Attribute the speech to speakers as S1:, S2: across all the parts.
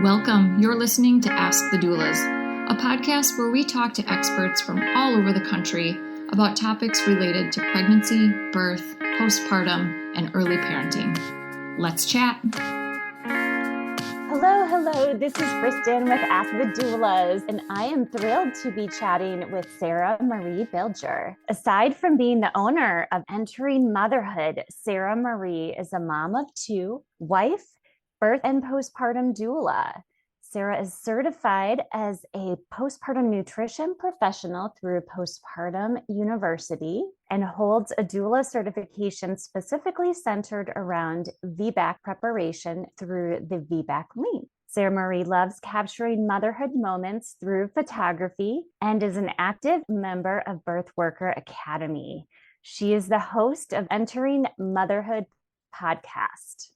S1: Welcome. You're listening to Ask the Doulas, a podcast where we talk to experts from all over the country about topics related to pregnancy, birth, postpartum, and early parenting. Let's chat.
S2: Hello. This is Kristin with Ask the Doulas, and I am thrilled to be chatting with Sarah Marie Bilger. Aside from being the owner of Entering Motherhood, Sarah Marie is a mom of two, wife, birth and postpartum doula. Sarah is certified as a postpartum nutrition professional through Postpartum University and holds a doula certification specifically centered around VBAC preparation through the VBAC link. Sarah Marie loves capturing motherhood moments through photography and is an active member of Birth Worker Academy. She is the host of Entering Motherhood podcast.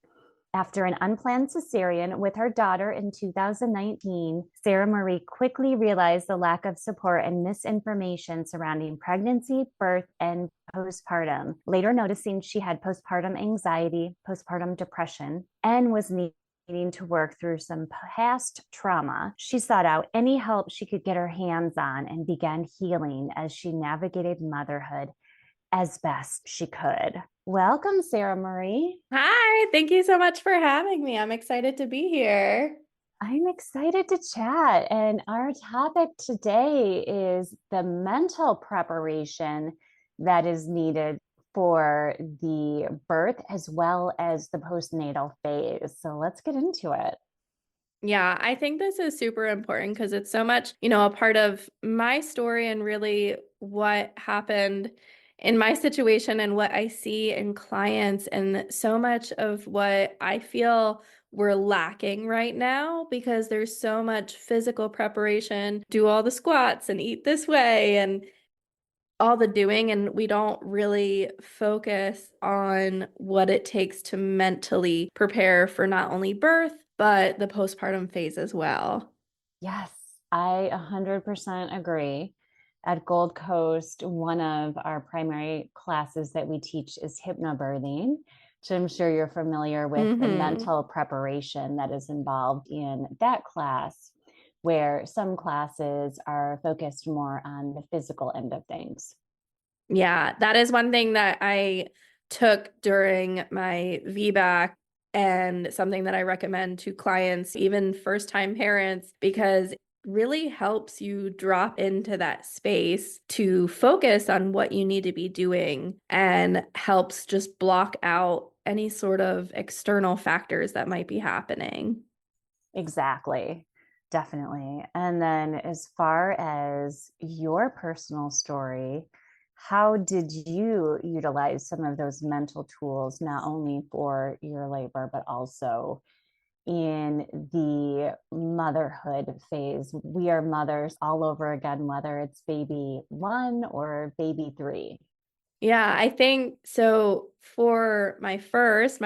S2: After an unplanned cesarean with her daughter in 2019, Sarah Marie quickly realized the lack of support and misinformation surrounding pregnancy, birth, and postpartum, later noticing she had postpartum anxiety, postpartum depression, and was needing to work through some past trauma. She sought out any help she could get her hands on and began healing as she navigated motherhood as best she could. Welcome, Sarah Marie.
S3: Hi, thank you so much for having me. I'm excited to be here.
S2: I'm excited to chat. And our topic today is the mental preparation that is needed for the birth as well as the postnatal phase. So let's get into it.
S3: Yeah, I think this is super important because it's so much, a part of my story and really what happened in my situation and what I see in clients, and so much of what I feel we're lacking right now because there's so much physical preparation, do all the squats and eat this way and all the doing, and we don't really focus on what it takes to mentally prepare for not only birth, but the postpartum phase as well.
S2: Yes, I 100% agree. At Gold Coast, one of our primary classes that we teach is hypnobirthing, which I'm sure you're familiar with the mental preparation that is involved in that class, where some classes are focused more on the physical end of things.
S3: Yeah, that is one thing that I took during my VBAC and something that I recommend to clients, even first-time parents, because really helps you drop into that space to focus on what you need to be doing and helps just block out any sort of external factors that might be happening.
S2: Exactly. Definitely. And then as far as your personal story, how did you utilize some of those mental tools, not only for your labor, but also in the motherhood phase? We are mothers all over again, whether it's baby 1 or baby 3.
S3: Yeah, I think so. For my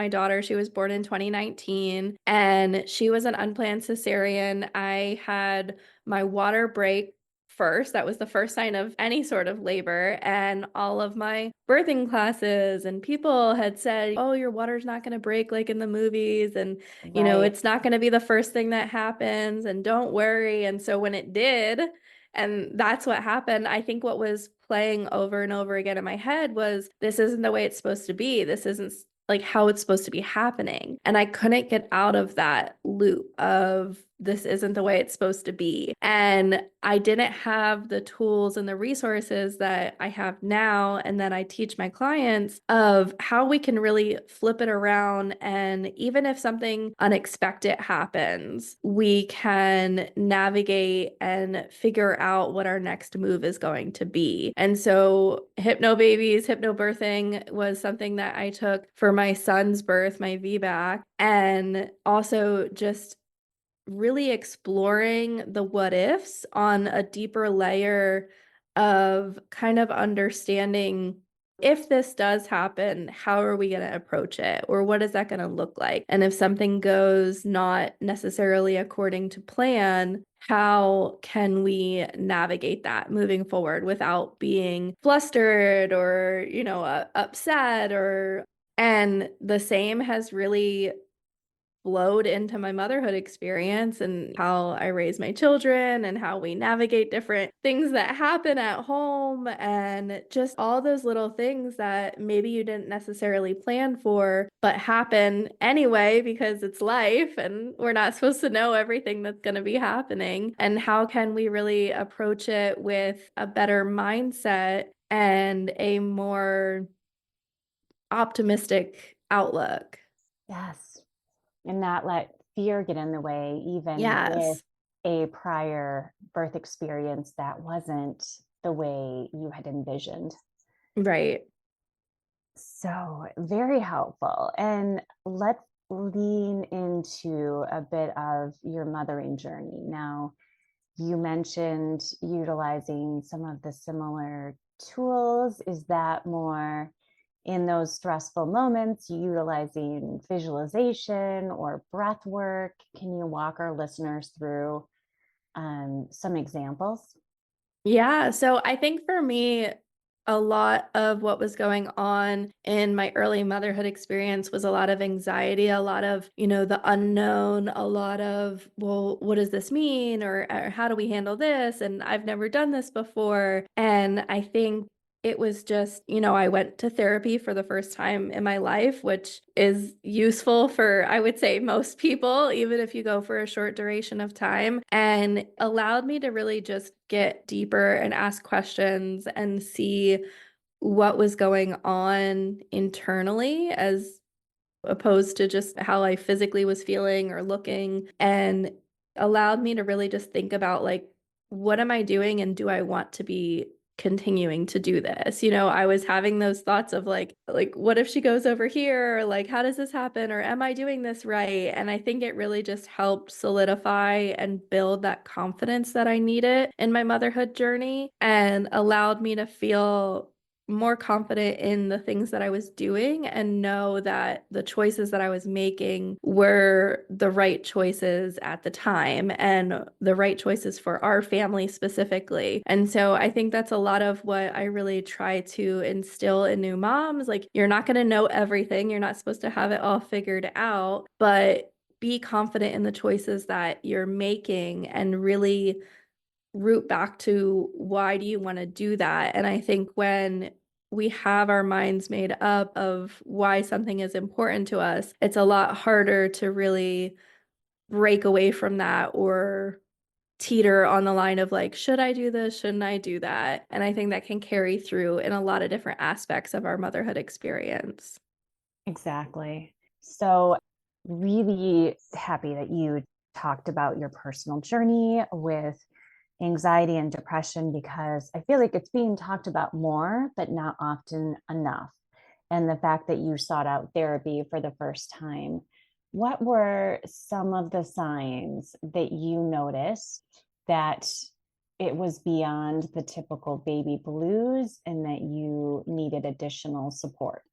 S3: daughter, she was born in 2019 and she was an unplanned cesarean. I had my water break first. That was the first sign of any sort of labor. And all of my birthing classes and people had said, oh, your water's not going to break like in the movies. And, it's not going to be the first thing that happens. And don't worry. And so when it did, and that's what happened, I think what was playing over and over again in my head was, this isn't the way it's supposed to be. This isn't like how it's supposed to be happening. And I couldn't get out of that loop of this isn't the way it's supposed to be. And I didn't have the tools and the resources that I have now and that I teach my clients of how we can really flip it around. And even if something unexpected happens, we can navigate and figure out what our next move is going to be. And so hypnobirthing was something that I took for my son's birth, my VBAC, and also just really exploring the what ifs on a deeper layer of kind of understanding, if this does happen, how are we going to approach it? Or what is that going to look like? And if something goes not necessarily according to plan, how can we navigate that moving forward without being flustered or, upset and the same has really flowed into my motherhood experience and how I raise my children and how we navigate different things that happen at home and just all those little things that maybe you didn't necessarily plan for, but happen anyway because it's life and we're not supposed to know everything that's going to be happening. And how can we really approach it with a better mindset and a more optimistic outlook?
S2: Yes. And not let fear get in the way, even with
S3: Yes.
S2: a prior birth experience that wasn't the way you had envisioned.
S3: Right.
S2: So very helpful. And let's lean into a bit of your mothering journey. Now, you mentioned utilizing some of the similar tools. Is that more in those stressful moments, utilizing visualization or breath work? Can you walk our listeners through some examples?
S3: Yeah. So I think for me, a lot of what was going on in my early motherhood experience was a lot of anxiety, a lot of, the unknown, a lot of, well, what does this mean? Or how do we handle this? And I've never done this before. And I think it was just, I went to therapy for the first time in my life, which is useful for, I would say, most people, even if you go for a short duration of time, and allowed me to really just get deeper and ask questions and see what was going on internally as opposed to just how I physically was feeling or looking, and allowed me to really just think about like, what am I doing and do I want to be continuing to do this? I was having those thoughts of like what if she goes over here? Or like, how does this happen? Or am I doing this right? And I think it really just helped solidify and build that confidence that I needed in my motherhood journey and allowed me to feel more confident in the things that I was doing and know that the choices that I was making were the right choices at the time and the right choices for our family specifically. And so I think that's a lot of what I really try to instill in new moms. Like, you're not going to know everything. You're not supposed to have it all figured out, but be confident in the choices that you're making and really root back to why do you want to do that. And I think when we have our minds made up of why something is important to us, it's a lot harder to really break away from that or teeter on the line of like, should I do this? Shouldn't I do that? And I think that can carry through in a lot of different aspects of our motherhood experience.
S2: Exactly. So really happy that you talked about your personal journey with anxiety and depression, because I feel like it's being talked about more, but not often enough. And the fact that you sought out therapy for the first time, what were some of the signs that you noticed that it was beyond the typical baby blues and that you needed additional support?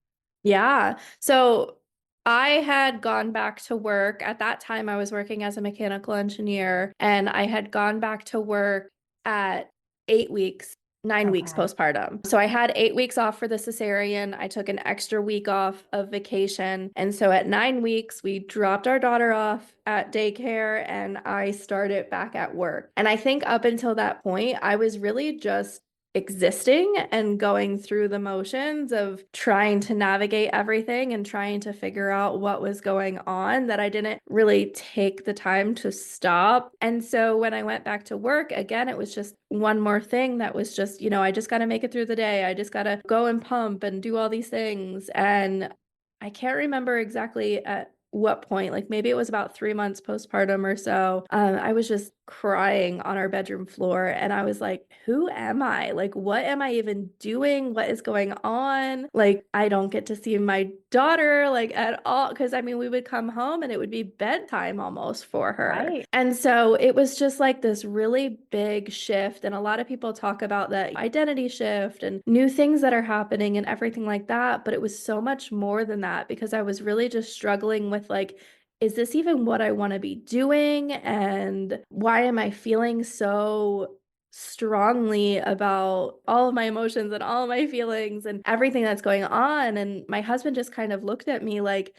S3: Yeah. So I had gone back to work. At that time, I was working as a mechanical engineer, and I had gone back to work at 8 weeks, 9 weeks
S2: Okay.
S3: postpartum. So I had 8 weeks off for the cesarean. I took an extra week off of vacation. And so at 9 weeks, we dropped our daughter off at daycare and I started back at work. And I think up until that point, I was really just existing and going through the motions of trying to navigate everything and trying to figure out what was going on, that I didn't really take the time to stop. And so when I went back to work again, it was just one more thing that was just, I just got to make it through the day. I just got to go and pump and do all these things. And I can't remember exactly at what point, like maybe it was about 3 months postpartum or so. I was just crying on our bedroom floor and I was like, who am I? Like, what am I even doing? What is going on? Like, I don't get to see my daughter like at all. Because I mean, we would come home and it would be bedtime almost for her.
S2: Right.
S3: And so it was just like this really big shift. And a lot of people talk about that identity shift and new things that are happening and everything like that. But it was so much more than that because I was really just struggling with like, is this even what I want to be doing? And why am I feeling so strongly about all of my emotions and all of my feelings and everything that's going on? And my husband just kind of looked at me like,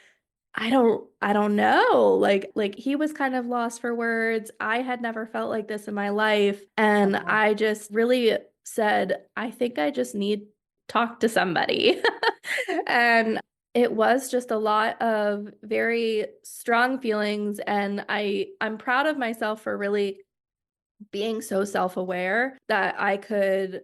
S3: I don't know. Like he was kind of lost for words. I had never felt like this in my life. And
S2: Okay.
S3: I just really said, I think I just need to talk to somebody. And it was just a lot of very strong feelings. And I'm proud of myself for really being so self-aware that I could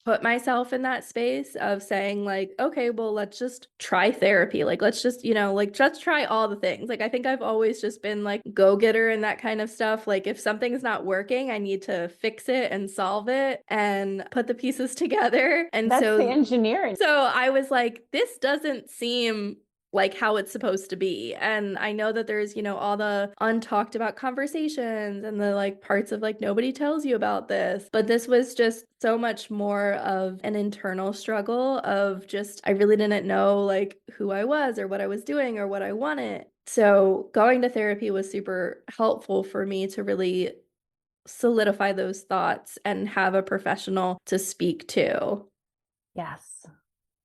S3: put myself in that space of saying like, okay, well, let's just try therapy. Like, let's just, like just try all the things. Like, I think I've always just been like go-getter and that kind of stuff. Like if something's not working, I need to fix it and solve it and put the pieces together. And
S2: That's the engineering.
S3: so I was like, this doesn't seem like how it's supposed to be. And I know that there's, all the untalked about conversations and the like parts of like nobody tells you about this. But this was just so much more of an internal struggle of just I really didn't know like who I was or what I was doing or what I wanted. So going to therapy was super helpful for me to really solidify those thoughts and have a professional to speak to.
S2: Yes,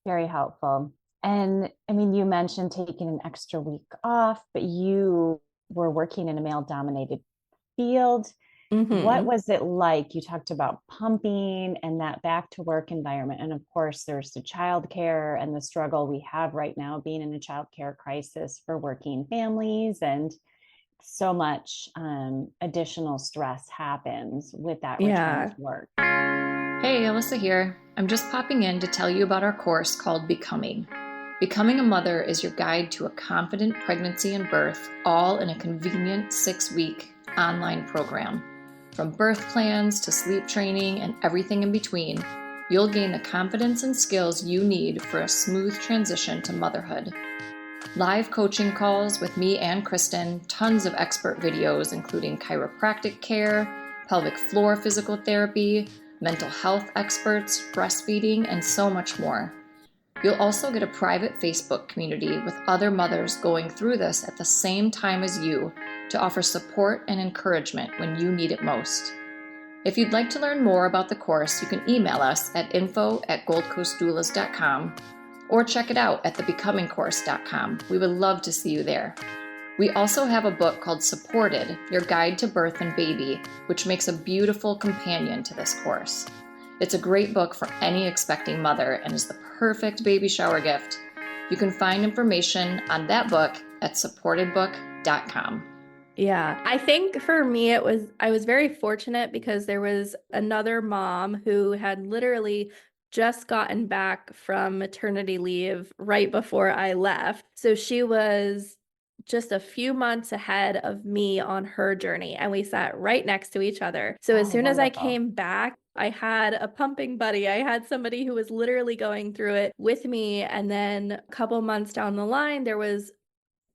S2: very helpful. And I mean, you mentioned taking an extra week off, but you were working in a male dominated field. What
S3: Mm-hmm.
S2: was it like? You talked about pumping and that back to work environment. And of course, there's the childcare and the struggle we have right now being in a childcare crisis for working families. And so much additional stress happens with that return
S3: Yeah.
S2: to work.
S1: Hey, Alyssa here. I'm just popping in to tell you about our course called Becoming. Becoming a Mother is your guide to a confident pregnancy and birth, all in a convenient 6-week online program. From birth plans to sleep training and everything in between, you'll gain the confidence and skills you need for a smooth transition to motherhood. Live coaching calls with me and Kristin, tons of expert videos including chiropractic care, pelvic floor physical therapy, mental health experts, breastfeeding, and so much more. You'll also get a private Facebook community with other mothers going through this at the same time as you to offer support and encouragement when you need it most. If you'd like to learn more about the course, you can email us at info@goldcoastdoulas.com or check it out at thebecomingcourse.com. We would love to see you there. We also have a book called Supported, Your Guide to Birth and Baby, which makes a beautiful companion to this course. It's a great book for any expecting mother and is the perfect baby shower gift. You can find information on that book at supportedbook.com.
S3: Yeah. I think for me, I was very fortunate because there was another mom who had literally just gotten back from maternity leave right before I left. So she was just a few months ahead of me on her journey, and we sat right next to each other. So as soon as I came back, I had a pumping buddy. I had somebody who was literally going through it with me. And then a couple months down the line, there was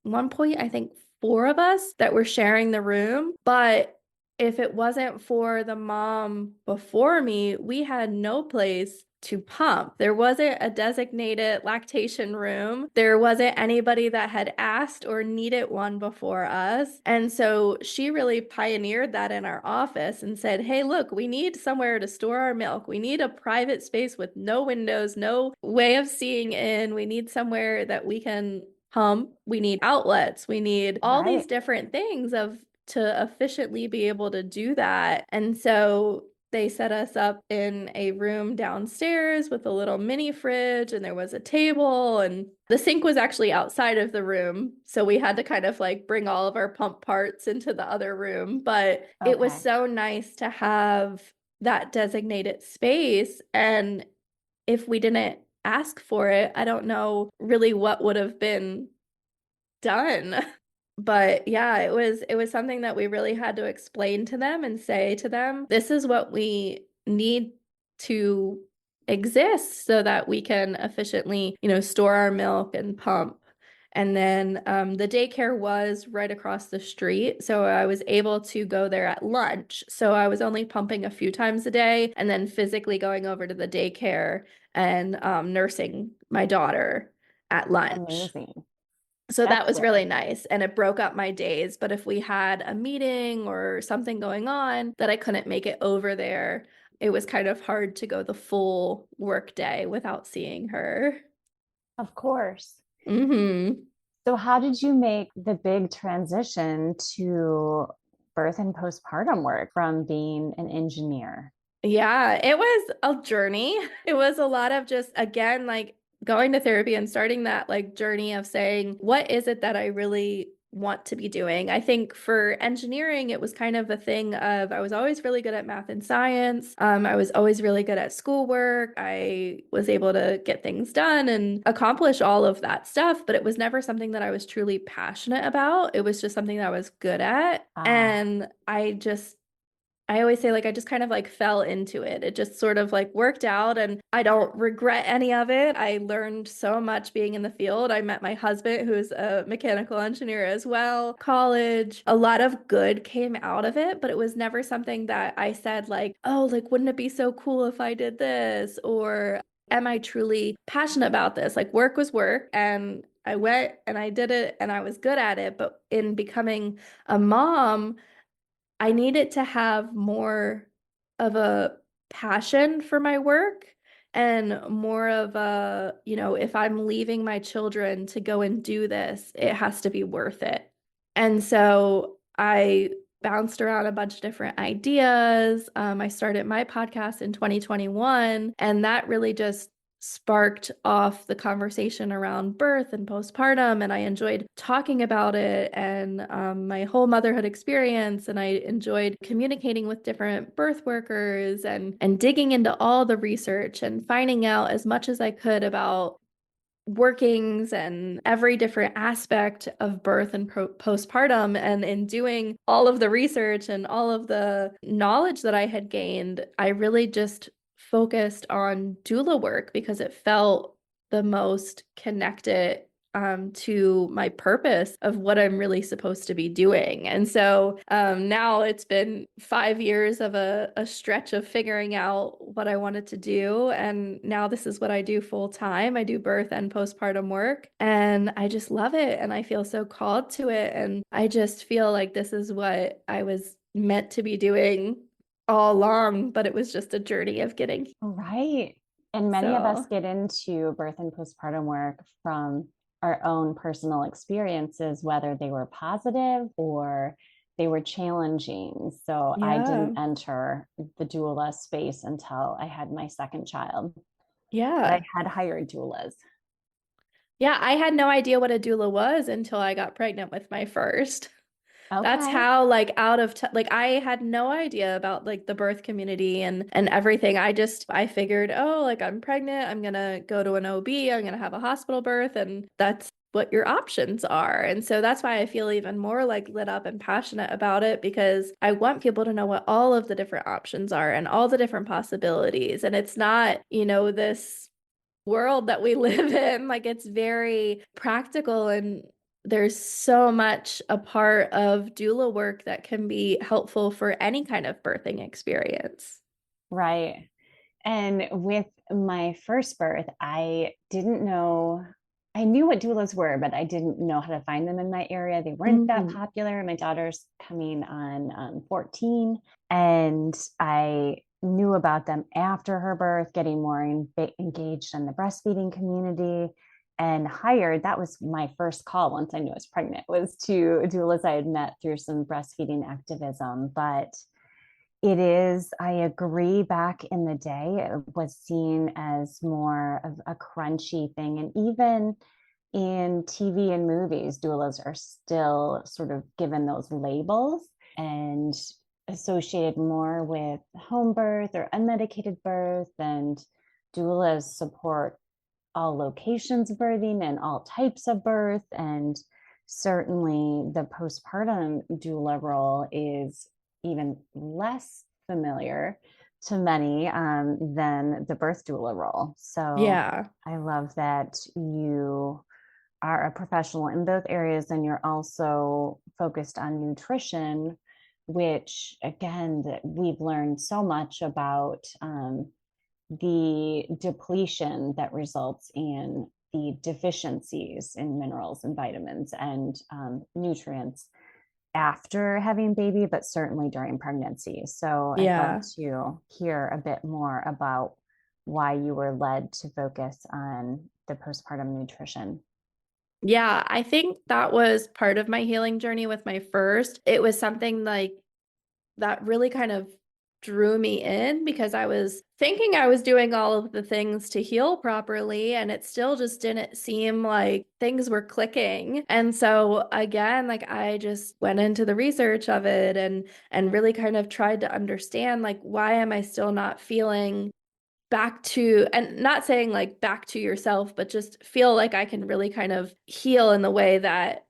S3: one point, I think 4 of us that were sharing the room. But if it wasn't for the mom before me, we had no place to pump. There wasn't a designated lactation room. There wasn't anybody that had asked or needed one before us. And so she really pioneered that in our office and said, hey, look, we need somewhere to store our milk. We need a private space with no windows, no way of seeing in. We need somewhere that we can pump. We need outlets. We need all these different things to efficiently be able to do that. And so they set us up in a room downstairs with a little mini fridge, and there was a table, and the sink was actually outside of the room. So we had to kind of like bring all of our pump parts into the other room. But it was so nice to have that designated space. And if we didn't ask for it, I don't know really what would have been done. But yeah, it was something that we really had to explain to them and say to them, this is what we need to exist so that we can efficiently, store our milk and pump. And then the daycare was right across the street. So I was able to go there at lunch. So I was only pumping a few times a day and then physically going over to the daycare and nursing my daughter at lunch.
S2: Amazing.
S3: So that was really nice. And it broke up my days. But if we had a meeting or something going on that I couldn't make it over there, it was kind of hard to go the full work day without seeing her.
S2: Of course.
S3: Mm-hmm.
S2: So how did you make the big transition to birth and postpartum work from being an engineer?
S3: Yeah, it was a journey. It was a lot of just, again, like going to therapy and starting that like journey of saying, what is it that I really want to be doing? I think for engineering, it was kind of a thing of I was always really good at math and science. I was always really good at schoolwork. I was able to get things done and accomplish all of that stuff, but it was never something that I was truly passionate about. It was just something that I was good at.
S2: Ah,
S3: And I always say, like, I just kind of like fell into it. It just sort of like worked out, and I don't regret any of it. I learned so much being in the field. I met my husband, who's a mechanical engineer as well. College, a lot of good came out of it, but it was never something that I said, like, oh, like, wouldn't it be so cool if I did this? Or am I truly passionate about this? Like, work was work, and I went and I did it and I was good at it. But in becoming a mom, I needed to have more of a passion for my work and more of a, if I'm leaving my children to go and do this, it has to be worth it. And so I bounced around a bunch of different ideas. I started my podcast in 2021, and that really just sparked off the conversation around birth and postpartum. And I enjoyed talking about it and my whole motherhood experience. And I enjoyed communicating with different birth workers and digging into all the research and finding out as much as I could about workings and every different aspect of birth and postpartum. And in doing all of the research and all of the knowledge that I had gained, I really just focused on doula work because it felt the most connected to my purpose of what I'm really supposed to be doing. And so now it's been 5 years of a stretch of figuring out what I wanted to do. And now this is what I do full time. I do birth and postpartum work, and I just love it. And I feel so called to it. And I just feel like this is what I was meant to be doing all along, but it was just a journey of getting.
S2: right. And many of us
S3: So,
S2: get into birth and postpartum work from our own personal experiences, whether they were positive or they were challenging. So I
S3: yeah.
S2: didn't enter the doula space until I had my second child, but I
S3: Yeah.
S2: had hired doulas.
S3: Yeah, I had no idea what a doula was until I got pregnant with my first. That's
S2: Okay.
S3: how like out of like I had no idea about like the birth community and everything. I figured, oh, like I'm pregnant, I'm gonna go to an OB, I'm gonna have a hospital birth, and that's what your options are. And so that's why I feel even more like lit up and passionate about it because I want people to know what all of the different options are and all the different possibilities. And it's not, this world that we live in. Like it's very practical, and there's so much a part of doula work that can be helpful for any kind of birthing experience.
S2: Right. And with my first birth, I didn't know, I knew what doulas were, but I didn't know how to find them in my area. They weren't that
S3: Mm.
S2: popular. My daughter's coming on 14, and I knew about them after her birth, getting more engaged in the breastfeeding community and hired. That was my first call once I knew I was pregnant, was to doulas I had met through some breastfeeding activism. But it is, I agree, back in the day, it was seen as more of a crunchy thing. And even in TV and movies, doulas are still sort of given those labels and associated more with home birth or unmedicated birth. And doulas support all locations of birthing and all types of birth. And certainly the postpartum doula role is even less familiar to many than the birth doula role. So
S3: Yeah.
S2: I love that you are a professional in both areas and you're also focused on nutrition, which again, that we've learned so much about the depletion that results in the deficiencies in minerals and vitamins and nutrients after having baby, but certainly during pregnancy. So I'd love
S3: Yeah.
S2: to hear a bit more about why you were led to focus on the postpartum nutrition.
S3: Yeah, I think that was part of my healing journey with my first. It was something like that really kind of drew me in because I was thinking I was doing all of the things to heal properly, and it still just didn't seem like things were clicking. And so again, like I just went into the research of it and really kind of tried to understand, like, why am I still not feeling back to, and not saying like back to yourself, but just feel like I can really kind of heal in the way that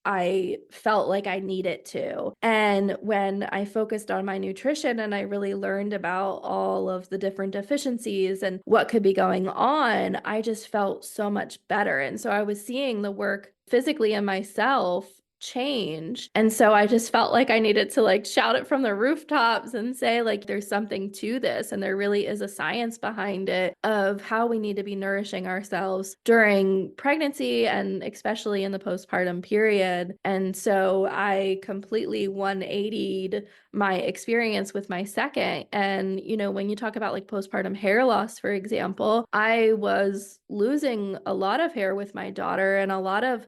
S3: I felt like I needed to. And when I focused on my nutrition and I really learned about all of the different deficiencies and what could be going on, I just felt so much better. And so I was seeing the work physically in myself change. And so I just felt like I needed to like shout it from the rooftops and say like there's something to this, and there really is a science behind it of how we need to be nourishing ourselves during pregnancy and especially in the postpartum period. And so I completely 180'd my experience with my second. And when you talk about like postpartum hair loss, for example, I was losing a lot of hair with my daughter, and a lot of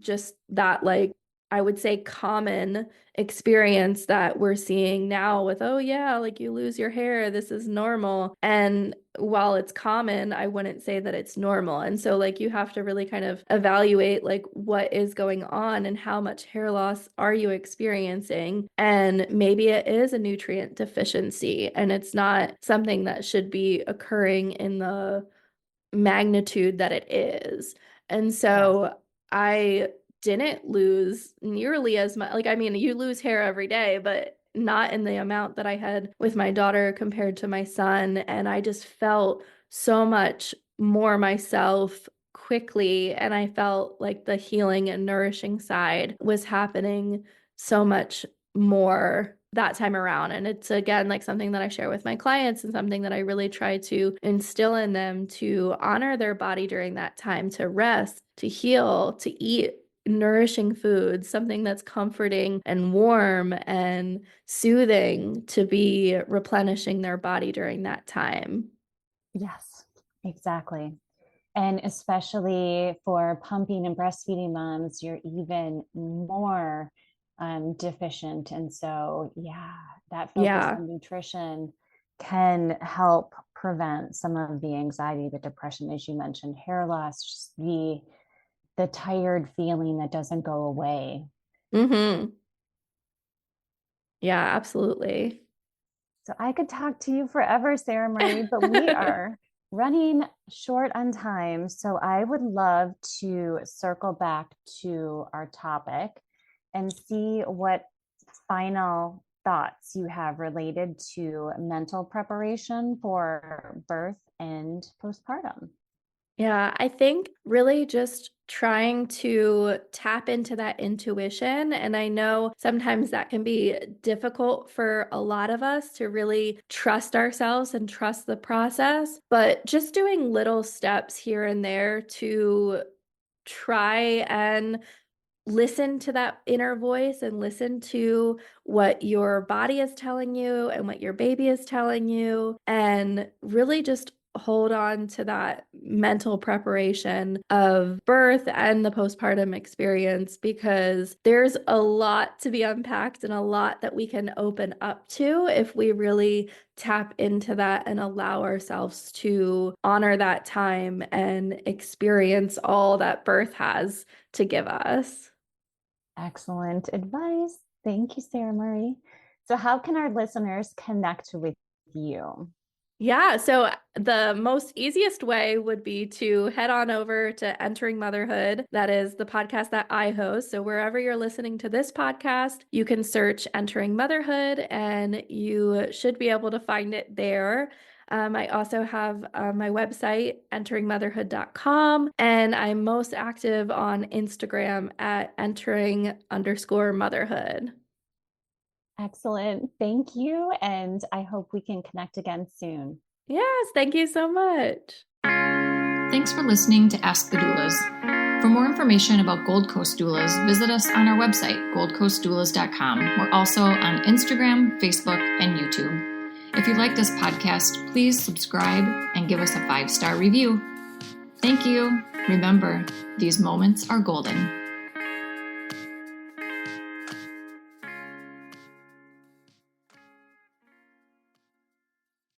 S3: just that, like, I would say common experience that we're seeing now with, oh yeah, like you lose your hair, this is normal. And while it's common, I wouldn't say that it's normal. And so like you have to really kind of evaluate like what is going on and how much hair loss are you experiencing. And maybe it is a nutrient deficiency and it's not something that should be occurring in the magnitude that it is. And so I didn't lose nearly as much. Like, I mean, you lose hair every day, but not in the amount that I had with my daughter compared to my son. And I just felt so much more myself quickly. And I felt like the healing and nourishing side was happening so much more that time around. And it's again like something that I share with my clients and something that I really try to instill in them to honor their body during that time, to rest, to heal, to eat nourishing foods, something that's comforting and warm and soothing, to be replenishing their body during that time.
S2: Yes, exactly. And especially for pumping and breastfeeding moms, you're even more deficient. And so, that focus
S3: Yeah.
S2: on nutrition can help prevent some of the anxiety, the depression, as you mentioned, hair loss, just the tired feeling that doesn't go away.
S3: Mm-hmm. Yeah, absolutely.
S2: So I could talk to you forever, Sarah Marie, but we are running short on time. So I would love to circle back to our topic and see what final thoughts you have related to mental preparation for birth and postpartum.
S3: Yeah, I think really just trying to tap into that intuition. And I know sometimes that can be difficult for a lot of us to really trust ourselves and trust the process, but just doing little steps here and there to try and listen to that inner voice and listen to what your body is telling you and what your baby is telling you, and really just hold on to that mental preparation of birth and the postpartum experience, because there's a lot to be unpacked and a lot that we can open up to if we really tap into that and allow ourselves to honor that time and experience all that birth has to give us.
S2: Excellent advice. Thank you, Sarah Marie. So how can our listeners connect with you?
S3: Yeah, so the most easiest way would be to head on over to Entering Motherhood. That is the podcast that I host. So wherever you're listening to this podcast, you can search Entering Motherhood and you should be able to find it there. I also have my website, enteringmotherhood.com, and I'm most active on Instagram at entering_motherhood.
S2: Excellent. Thank you. And I hope we can connect again soon.
S3: Yes, thank you so much.
S1: Thanks for listening to Ask the Doulas. For more information about Gold Coast Doulas, visit us on our website, goldcoastdoulas.com. We're also on Instagram, Facebook, and YouTube. If you like this podcast, please subscribe and give us a 5-star review. Thank you. Remember, these moments are golden.